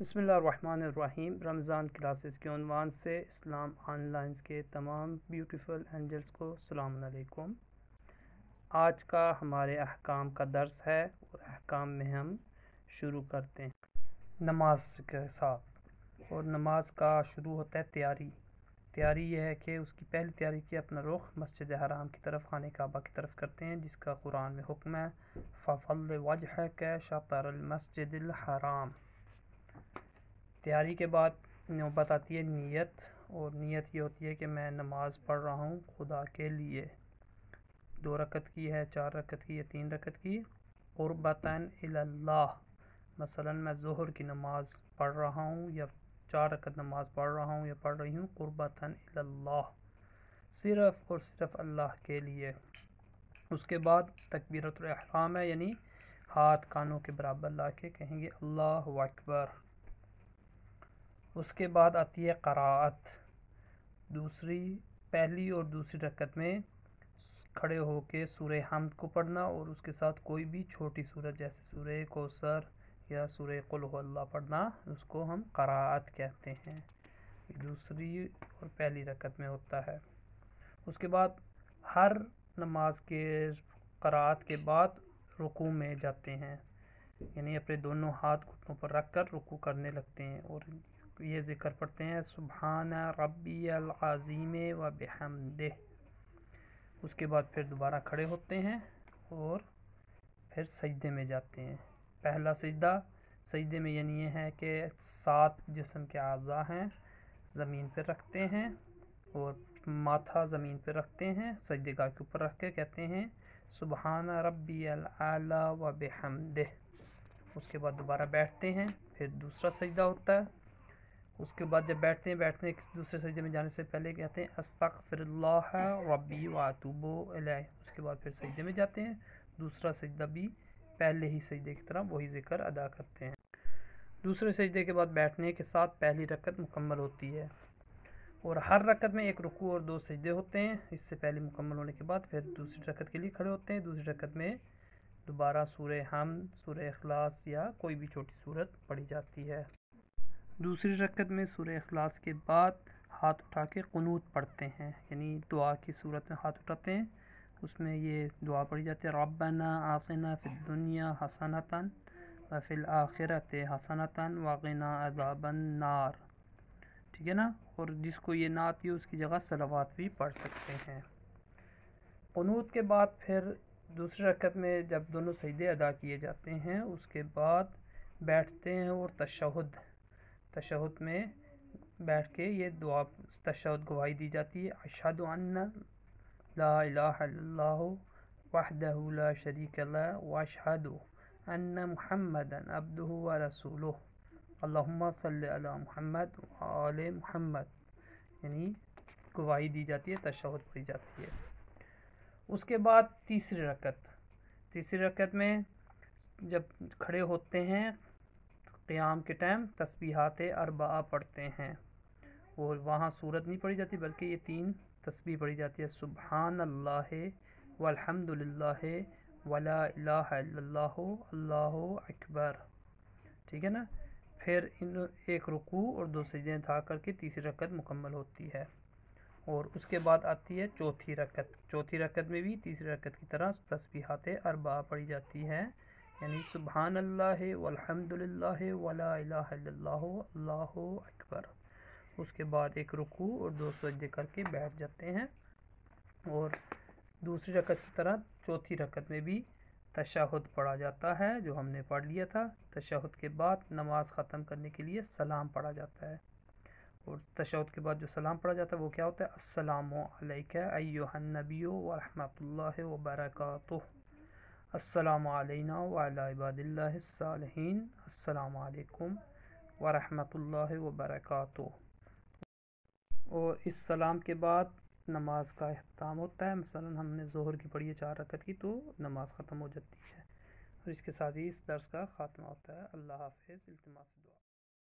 بسم اللہ الرحمن الرحیم۔ رمضان کلاسز کے عنوان سے اسلام آن لائنز کے تمام بیوٹیفل اینجلز کو السلام علیکم۔ آج کا ہمارے احکام کا درس ہے اور احکام میں ہم شروع کرتے ہیں نماز کے ساتھ، اور نماز کا شروع ہوتا ہے تیاری یہ ہے کہ اس کی پہلی تیاری کی اپنا رخ مسجد حرام کی طرف، خانہ کعبہ کی طرف کرتے ہیں، جس کا قرآن میں حکم ہے فَفَلِّ وَجْهَكَ شَطْرَ الْمَسْجِدِ الْحَرَامِ۔ تیاری کے بعد نوبت آتی ہے نیت، اور نیت یہ ہوتی ہے کہ میں نماز پڑھ رہا ہوں خدا کے لیے، 2 رکعت کی ہے، 4 رکعت کی ہے، 3 رکعت کی، قربتاً الی اللہ۔ مثلا میں ظہر کی نماز پڑھ رہا ہوں یا 4 رکعت نماز پڑھ رہا ہوں یا پڑھ رہی ہوں قربتاً الی اللہ، صرف اور صرف اللہ کے لیے۔ اس کے بعد تکبیرۃ الاحرام ہے، یعنی ہاتھ کانوں کے برابر لا کے کہیں گے اللہ اکبر۔ اس کے بعد آتی ہے قراءت، پہلی اور دوسری رکعت میں کھڑے ہو کے سورہ حمد کو پڑھنا، اور اس کے ساتھ کوئی بھی چھوٹی سورت جیسے سورہ کوثر یا سورہ قل هو اللہ پڑھنا، اس کو ہم قراءت کہتے ہیں۔ دوسری اور پہلی رکعت میں ہوتا ہے۔ اس کے بعد ہر نماز کے قراءت کے بعد رکوع میں جاتے ہیں، یعنی اپنے دونوں ہاتھ گھٹنوں پر رکھ کر رکوع کرنے لگتے ہیں، اور یہ ذکر پڑھتے ہیں سبحان ربی العظیم و بحمدہ۔ اس کے بعد پھر دوبارہ کھڑے ہوتے ہیں اور پھر سجدے میں جاتے ہیں۔ پہلا سجدے میں یعنی یہ ہے کہ 7 جسم کے اعضاء ہیں زمین پہ رکھتے ہیں، اور ماتھا زمین پہ رکھتے ہیں، سجدے گاہ کے اوپر رکھ کے کہتے ہیں سبحان ربی الاعلی و بحمدہ۔ اس کے بعد دوبارہ بیٹھتے ہیں، پھر دوسرا سجدہ ہوتا ہے۔ اس کے بعد جب بیٹھتے ہیں دوسرے سجدے میں جانے سے پہلے کہتے ہیں استغفر اللہ ربی و اتوب الیہ۔ اس کے بعد پھر سجدے میں جاتے ہیں، دوسرا سجدہ بھی پہلے ہی سجدے کی طرح وہی ذکر ادا کرتے ہیں۔ دوسرے سجدے کے بعد بیٹھنے کے ساتھ پہلی رکعت مکمل ہوتی ہے، اور ہر رکعت میں 1 رکوع اور 2 سجدے ہوتے ہیں۔ اس سے پہلے مکمل ہونے کے بعد پھر دوسری رکعت کے لیے کھڑے ہوتے ہیں۔ دوسری رکعت میں دوبارہ سورہ حمد، سورہ اخلاص یا کوئی بھی چھوٹی سورت پڑھی جاتی ہے۔ دوسری رکعت میں سورہ اخلاص کے بعد ہاتھ اٹھا کے قنوت پڑھتے ہیں، یعنی دعا کی صورت میں ہاتھ اٹھاتے ہیں۔ اس میں یہ دعا پڑھی جاتی ہے ربنا آتنا فی الدنیا حسنۃ وفی الآخرۃ حسنۃ وقنا عذاب النار، ٹھیک ہے نا؟ اور جس کو یہ نہ آتی ہے اس کی جگہ صلوات بھی پڑھ سکتے ہیں۔ قنوت کے بعد پھر دوسری رکعت میں جب دونوں سجدے ادا کیے جاتے ہیں، اس کے بعد بیٹھتے ہیں اور تشہد میں بیٹھ کے یہ دعا تشہد گواہی دی جاتی ہے اشہد ان لا الہ الا اللہ وحدہ لا شریک لہ واشہد ان محمدا عبدہ ورسولہ اللہم صلی علی محمد وآل محمد، یعنی گواہی دی جاتی ہے، تشہد پڑھی جاتی ہے۔ اس کے بعد تیسری رکعت میں جب کھڑے ہوتے ہیں قیام کے ٹائم تسبیحات 4 پڑھتے ہیں، اور وہاں سورت نہیں پڑھی جاتی بلکہ یہ 3 تسبیح پڑھی جاتی ہے سبحان اللہ والحمد للہ ولا الہ الا اللہ اللہ اکبر، ٹھیک ہے نا؟ پھر 1 رکوع اور 2 سجدے ادا کر کے تیسری رکعت مکمل ہوتی ہے، اور اس کے بعد آتی ہے چوتھی رکعت میں بھی تیسری رکعت کی طرح تسبیحات 4 پڑھی جاتی ہے، یعنی سبحان اللہ والحمد للہ ولا الہ الا اللہ اللہ اکبر۔ اس کے بعد 1 رکوع اور 2 سجدے کر کے بیٹھ جاتے ہیں، اور دوسری رکعت کی طرح چوتھی رکعت میں بھی تشہد پڑھا جاتا ہے جو ہم نے پڑھ لیا تھا۔ تشہد کے بعد نماز ختم کرنے کے لیے سلام پڑھا جاتا ہے، اور تشہد کے بعد جو سلام پڑھا جاتا ہے وہ کیا ہوتا ہے السلام علیک ایھا النبی ورحمۃ اللہ وبرکاتہ، السلام علینا وعلی عباد اللہ الصالحین، السلام علیکم ورحمۃ اللہ وبرکاتہ۔ اور اس سلام کے بعد نماز کا اختتام ہوتا ہے، مثلا ہم نے ظہر کی پڑھی ہے 4 رکعت کی تو نماز ختم ہو جاتی ہے، اور اس کے ساتھ ہی اس درس کا خاتمہ ہوتا ہے۔ اللہ حافظ، التماس